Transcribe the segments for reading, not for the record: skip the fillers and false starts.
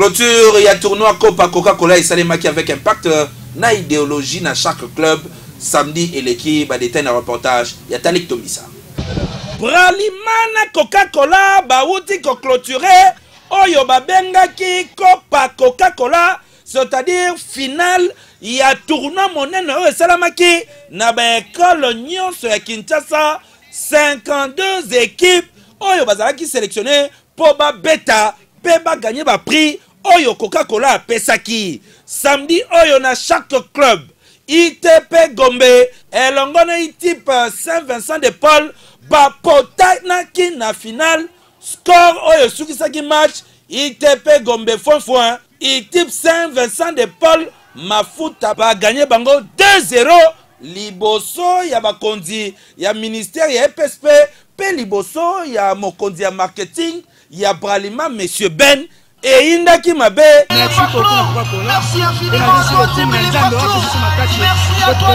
Clôture, il y a tournoi Copa Coca-Cola et Salemaki avec impact na idéologie dans chaque club. Samedi et l'équipe a déteint un reportage. Il y a Talik Tomisa. Bralimana Coca-Cola bauti ko clôturer oyo babengaki Copa Coca-Cola, c'est-à-dire finale il y a tournoi monene oyo salamaki na ba école nyonso ya Kinshasa. 52 équipes oyo bazalaki sélectionné pour ba beta pe ba gagner ba prix oyo Coca-Cola pesaki. Samedi oyo na chaque club ITP Gombe elongona type Saint-Vincent de Paul ba potana ki na final score oyo sukisaki match ITP Gombe fon type Saint-Vincent de Paul mafuta ba gagner bango 2-0 liboso ya bakonzi ya ministère ya EPSP pe liboso ya mokonzi ya marketing ya Bralima monsieur Ben et indaki mabe. Merci infiniment à toi team les partout. Merci à toi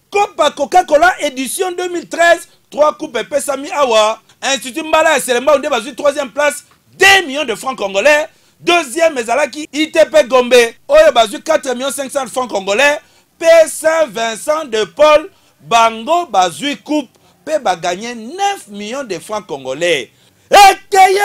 Copa Coca-Cola édition 2013, 3 coupes et Pesami Awa. Institut Mbala et Selema on a 3e place, 2 millions de francs congolais. Deuxième Ezalaki ITP Gombe, oyo bazu 4 500 000 francs congolais. P Saint-Vincent de Paul, Bango bazu coupe, pe ba gagné 9 millions de francs congolais. Ekeye!